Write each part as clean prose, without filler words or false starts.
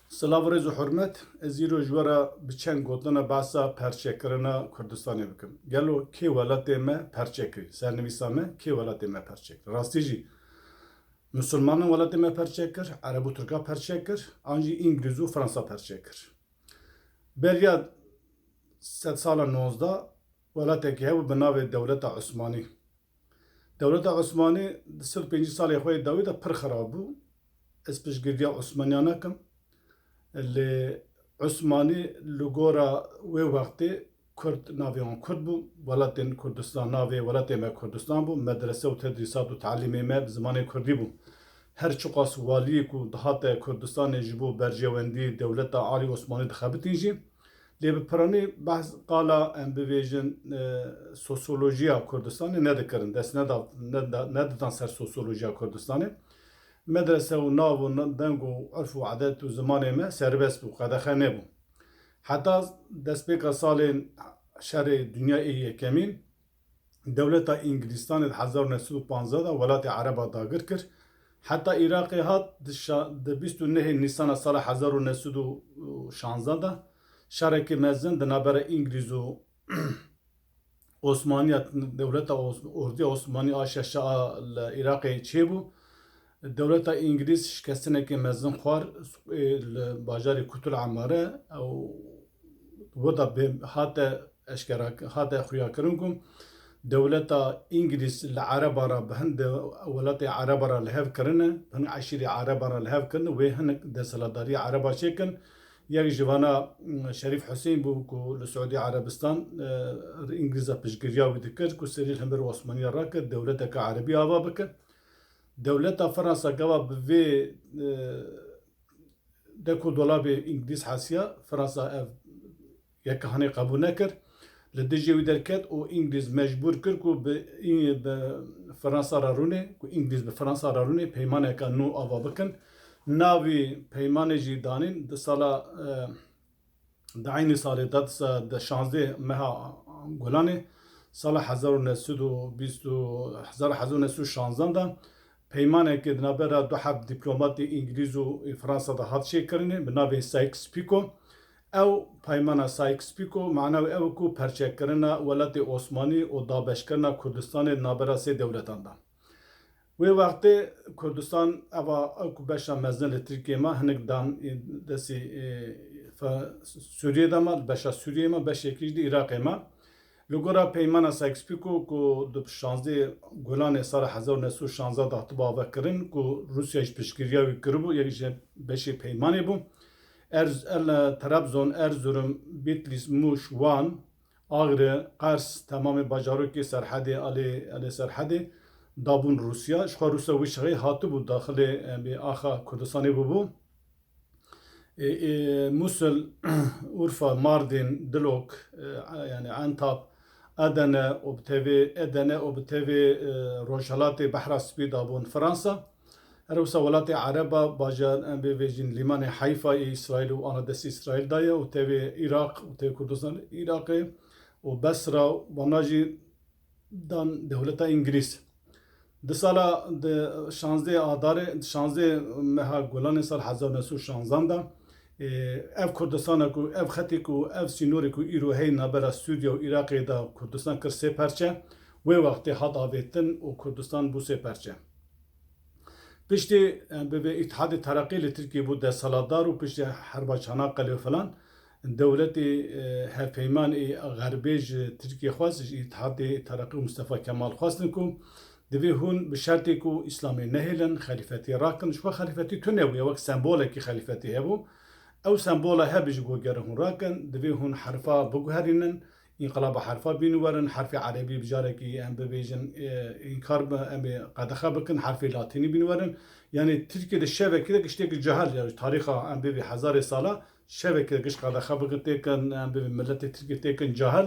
Selavrez û hurmet, ez îro ji we re bi çend gotina behsa perçekirina Kurdistanê bikim. Gelo kê welatê me perçe kir? Sernivîsa me kê welatê me perçe kir? Rastî jî Müslümanin welatê me perçe kir, Ereb û Tirka perçe kir, an jî İngiliz û Fransa perçe kir. Beriya sed sala 19 welatekî hebû bi navê Dewleta Osmanî. Dewleta Osmanî di sed û pêncî salê xwe dawî de pir xerab bû. Ez piştgiriya Osmaniyan nakim. Li Osmanî li gora wê wextê Kurd navê wan Kurd bû, welatên Kurdistan navê welatê me Kurdistan bû, medrese û tedrîsat û talîmê me bi zimanê Kurdî bû. Her çiqas waliyê ku dihate Kurdistanê ji bo berjewendî Dewleta Alî Osmanî dixebitin jî, lê bi piranî behs qala em bibêjin sosyolojiya Kurdistanê nedikirin, dest nedidan ser sosyolojiya Kurdistanê. Medrese û nav û deng û urf û adet û zimanê me serbest bû, qedexe nebû. Heta destpêka salên şerê Dunyayê yekemîn, Dewleta İngilistanê di 1915 de welatê Ereba dagir kir. Heta Iraqê hat di 29 Nîsana sala 1916 de şerekê mezin di navbera İngiliz û Osmaniya Dewleta Orduya Osmanî a şeşa li Iraqê çêbû. Dewleta İngiliz şikestinekê mezin xwar li bajarê Kutul Amare û we da hate eşkera hate xuyakirin ku Dewleta İngiliz li Ereba re bi hin welatê Ereba re li hev kirine, hin eşîrê Ereba re li hev kirine wê hinek desthilatdarîya Ereba çêkin. Yek ji vana Şerîf Hüseyin bû ku li Suudî Erebistan İngiliza piştgiriya wî dikir ku serî hember Osmaniya rakir, dewleteka Erebî ava bike. Dewleta Fransa gava bi vê dek û dolabê İngiliz hesiya, Fransa ev yekhanê qebûl nekir. Li dijî wî derket û İngiliz mecbûr kir ku bi Fransa re rûnê, ku İngiliz bi Fransa re rûnê peymaneka nû ava bikin. Navê peymanê jî danîn di sala di aynî salê de 16 meha Gulanê sala 1916 de peymanekê di navbera du hev dîplomatê İngiliz û Fransa da hat çêkirinê bi navê Sykes-Picot. Ew peymana Sykes-Picot ma'na wê ew ku perçekirina welatê Osmanî û dabeşkirina Kurdistanê di navbera sê dewletan da. Wê wextê Kurdistan eva ku beşa mezin li Tirkiyê me hinek dan destê Sûriyê de me, beşa Sûriyê me, beşekî jî di Iraqê me. Li gora peymana Sykes-Picot ku di 16 Gulanê sala 1916 de hatibû avekirin ku Rusya ji piştgiriya wî kiribû, yek ji beşê peymanê bû. Trabzon, Erzurum, Bitlis, Muş, Van, Ağrı, Kars tamamê bajarokê serhedê alê serhedê dabûn Rusya. Ji xwe Rusya wî şixê hatibû daxilê axa Kurdistanê bûbû. Musul, Urfa, Mardin, Dilok, yani Antap, Edene û bi tevê Rojhilatê Behra Spî dabûn Fransa. Her wisa welatê Ereba bajar em bêjin lîmanê Heyfayê İsraîl û ana destê İsraîl daye û tevê Iraq û tevê Kurdistan Iraqê û Besra wana jî dan dewleta İngiliz. Di sala 16 Adarê meha Gulanê sal 1916 de ev Kurdistana ku ev xetê ku ev sînorê ku îro hey navbera Sûriya û Iraqê de Kurdistan kir sê perçe, wê wextê hat avêtin û Kurdistan bû sê perçe. Piştî bi İttihadê Tereqqî li Tirkiye bû desthilatdar û piştî herba Çanaqqalê falan dewletê hevpeymanê Xerbê ji Tirkiye xwast ji İttihadê Tereqqî û Mustefa Kemal xwastin ku divê hûn bi şertê ku İslamê nehêlin, xelîfetî rakin. Ji xwe xelîfetî tune bûye wek sembolekî xelîfetî hebû. Ew sembola hebe ji bo gerê hûn rakin, divê hûn herfa biguherînin, înqilaba herfa bînîwerin, herfê Erebî bicarekî em bibêjin înkar em qedexe bikin, herfê Latînî bînîwerin. Yani Tirkiyeyê şevekê de giştekî cehal ya tarîxa em bibê hezarê sala şevekê de giş qedexe bikin têkin em bibê milletê Tirkiye têkin cehal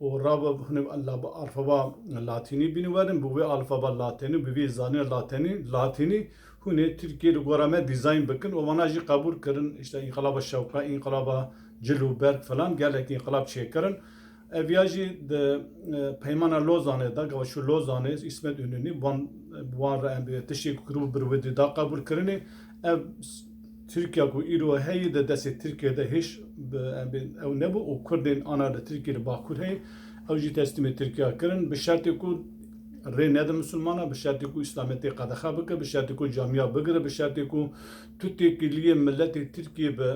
û rava hûn alfaba Latînî bînîwerin bi wê alfaba Latînî bi vê zanîna Latînî hûnê Tirkiye li gora me dîzayn bikin û wana jî qebûl kirin işte înqilaba Şewqa, înqilaba Cilûberg falan gelekî înqilab çêkirin. Ev ya jî di peymana Lozanê de gava şu Lozanê İsmet İnönü wan re em tiştê ku kiribû bi rûdê da qebûl kirinê ev Türkiye ku îro heyî de destê Tirkiyeyê hiç ew nebu û Kurdên ana de Tirkiyeyê Bakur hey ew jî teslîmê Tirkiye kirin bi şertê ku rê nede Müslümana bi şertê ku İslametê qedexe bike bi şertê ku camiya bigire bi şertê ku tu têkiliyê milletê Tirkiye bi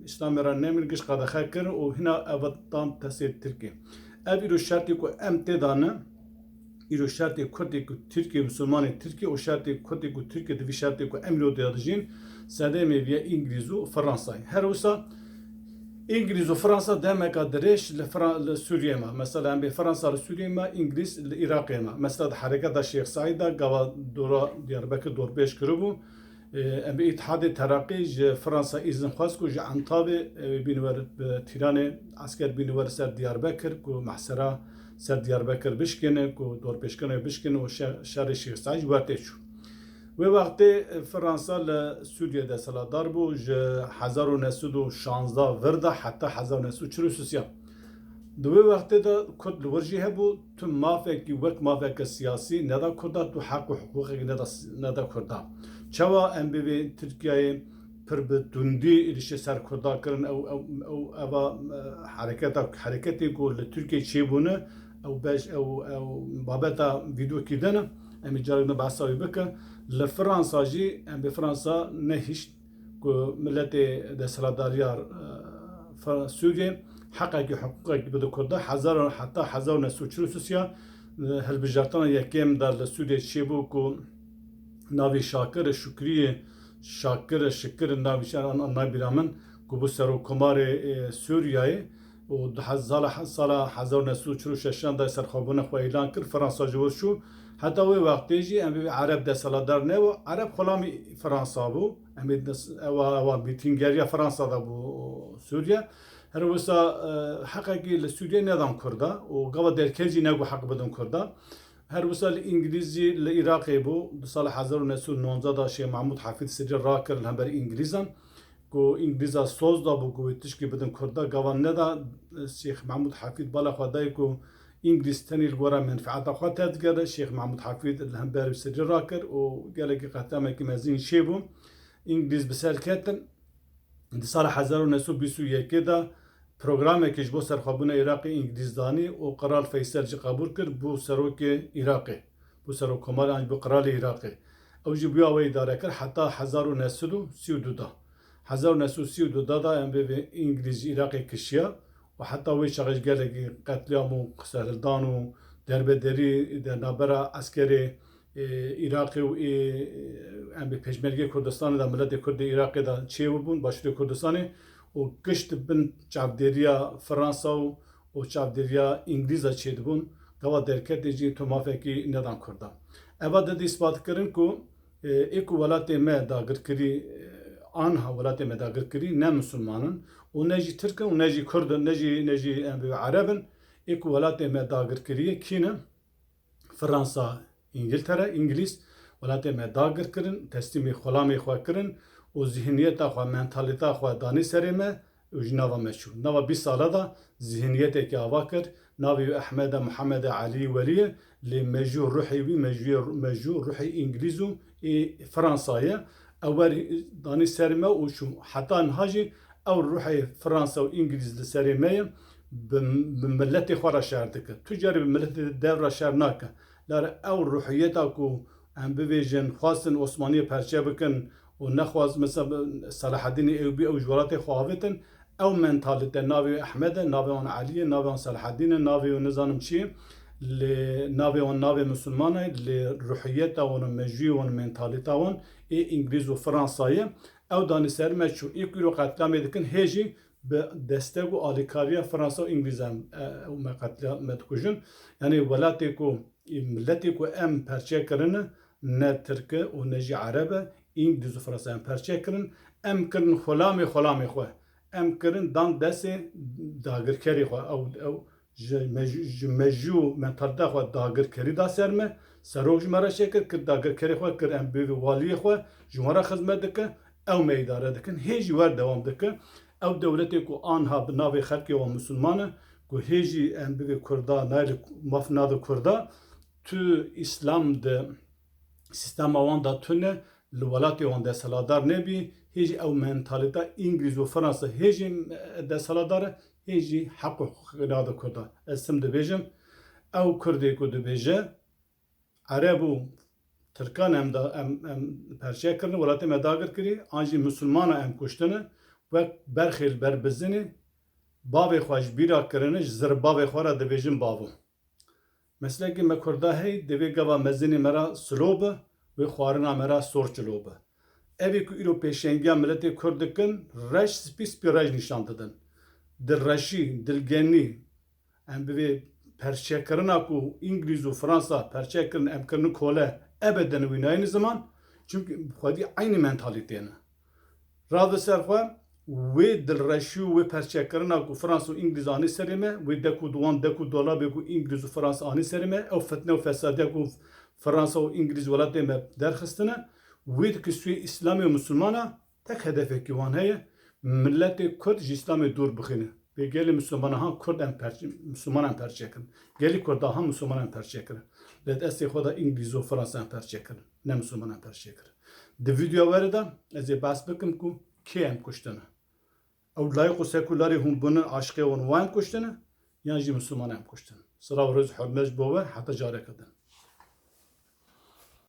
İslamê re nemîn giş qedexe kirin û hina ev dan destê Tirkiye. Ev îro şertê ku em tê dane îro şertê Kurdê ku Tirkiye Müslümanê Tirkiye û şertê Kurdê ku Tirkiye di vî şertê ku em lê dijîn sedemê viye İngiliz û Fransayê. Her wisa İngiliz û Fransa demeka dirêj li Sûriyê me. Mesela em bê Fransa li Sûriyê me, İngiliz li Iraqê me. Mesela di hereketa Şêx Saîd de gava dora Diyarbekir dorpêş kiribû. Em bê İtihadê Tereqî ji Fransa îzin xwest ku ji Entavê bîniwer bi tîranê esker bîniwer ser Diyarbekir ku mehsera ser Diyarbekir bişkene ku dorpêşkanê bişkene û şerê Şêx Saîd wertê çû. Wê wextê Fransa li Sûriyê de seladar bû ji 1916 vir de heta 1943 Di wê wextê de Kurd li wir jî hebû tu mafekî wek mafeke siyasî neda Kurda tu heq û hiqûqekî neda Kurda. Çawa em bi vê Tirkiyeyê pir bi tundî êrişê ser Kurda kirin eva hereketê ku li Tirkiye çêbûne ew babeta vîdyokî dene em ê carek behsa wê bike. Li Fransa jî em bi Fransa nehîşt ku milletê desthilatdariya Sûriyê heqekî hiqûqekî bide Kurda heta 1943 hilbijartina yekêm de li Sûriyê çêbû ku navê Şakir Şükriyê Şakir Şikir navî nabîra min ku bu serokkomarê Sûriyeyê û di sala 1946 de serxwebûna xwe îlan kir Fransa ji wir çû. Heta wê wextê jî em bê Ereb desthilatdar ne Ereb xulamî Fransa bû. Em ewa mîtîngeriya Fransa da bû Sûriye. Her wisa heqekî li Sûriyê nedan Kurda û gava derkez jî negot heq bidin Kurda. Her wisa li İngiliz jî li Iraqê bû. Di sala 1919 da Şêx Mahmûd Hafîz Sirrî rakir li hemberî İngilîzan ku İngilîza soz da bû ku wê tişkî bidin Kurda gava neda Şêx Mahmûd Hafîz bala xwe dayê ku İngiliz tenê li gora menfaeta xwe te digere Şêx Mahmûd Hafîz li hemberî Sirrî rakir û gelekî qehtemekî mezin çêbû. İngiliz bi ser ketin di sala 1921 de programekî ji bo serxwebûna Iraqê İngilîzdanî û Qral Feysel jî qebûl kir bû serokê Iraqê. Bû serokkomarê an bû Qralê Iraqê. Ew jî bûya wê îdare kir heta 1932 da. 1932 da em bê İngiliz jî Iraqê kişiya û heta wê çaxê gelekî qetliam û qserhildan û derbederî di navbera eskerê Iraqê û em bê Pêşmergê Kurdistanê de milletê Kurdê Iraqê de çêbûbûn Başûrê Kurdistanê û gişt bin çavdêriya Fransa û çavdêriya İngilîza çêdibûn gava derketê jî tu mafekî nedan Kurda. Eva de îspat kirin ku ê ku welatê me dagirkirî anha welatê me dagirkirî ne Müslümanin û ne jî Tirk in û ne jî Kurdin ne jî em bê Erebin ê ku welatê me dagirkiriye kîne Fransa İngiltere İngiliz welatê me dagir kirin teslîmê xulamê xwe kirin û zihniyeta xwe mentalîta xwe danî serê me û jî nava me çû. Nava 20 sala da zihniyeteke ava kir navê Ehmed Muhammed Ali Welî lê mejû ruhê wî mejû ruhê İngilîz û Fransayê ew werî danî ser me û çû heta niha jî ew ruhê Fransa û İngilîz li serê me ye bi milletê xwe re şer dike. Tu carî bi milletê dev re şer nake. Lar ew ruhiyeta ku em bibêjin xwastin Osmaniyê perçe bikin û nexwaz mesela Salaheddînê Eyyûbî ew ji welatê xwe avêtin ew mentalite navê Ehmedê navê wan Aliyê navê wan Salaheddînê navê wan nizanim çi ye lê navê wan navê Müslüman e lê ruhiyeta wan û mejûyê wan mentalîta wan ê İngilîz û Fransayê ew danî ser me çû ê ku îro qetlamê dikin hê jî bi destek û alîkariya Fransa û İngilîz ew me qetla me dikujin. Yani welatê ku milletê ku em perçe kirine ne Tirk e û ne jî Ereb e İngilîz û Fransa em perçe kirin em kirin xulamê xwe em kirin dan destê dagirkerê xwe ew ji mejû mentalîta xwe dagirkerî da ser me serok ji me re çêkir kir dagirkerê xwe kir em bê waliyê xwe ji wan re xizmet dike ew me îdare dikin hê jî wer dewam dike ew dewletê ku anha bi navê xelkê wan Müslüman e ku hê jî em bivê Kurda nayê maf navê Kurda tu İslam de sistema wan da tune li welatê wan desthilatdar nebî هیچ او منتالیتا انگلیز و فرانسه هیچ دستهلاتدار هیچ حق و حقوق کرده اسم دبیجم او کردی که دبیجه عرب و ترکان ام پرچه کردن ولات مداگر کردی آنجی مسلمان ام کشتنه و برخیل بربزنی باوی خواهش بیرا کرنش زر باوی خواه دبیجم باو مثلا که مکرده هی دوی گوا مزنی مرا سلوبه و خوارنا مرا سورچلوبه اوی که ایرو پیشنگی ملتی کردکن رش سپیس پی رش نشان دادن دل رشی دلگنی ام بوی پرچه کرنا کو انگلیز و فرانسا پرچه کرن ام کرن کوله ابدا وین aynı zaman çünkü خودی aynı mentaliteyne راضی سرخوا و دل رشی و پرچه کرنا کو فرانسا و انگلیز آنی سرمه و دکو دوان دکو دولابه کو انگلیز و فرانسا آنی سرمه او فتنه و فساده کو فرانسا و انگلیز ولاته me درخستنه و که سوی اسلامی و مسلمانه تک هدفی که وان هیه ملت کرد اسلامی دور بخینه ve geli Müslüman'a han Kurd Müslüman perçe kırın. Geli Kurd'a han Müslüman perçe kırın. Let esti xoda İngiliz o Fransa perçe kırın. Ne Müslüman perçe kırın. De video verida ez bas bikim ku kim kuştana. Ew layık u sekularî hûn bunun aşkê wan wan kuştana. Yan jî Müslüman kuştana. Sıra roz hürmez bova hatta carek edin.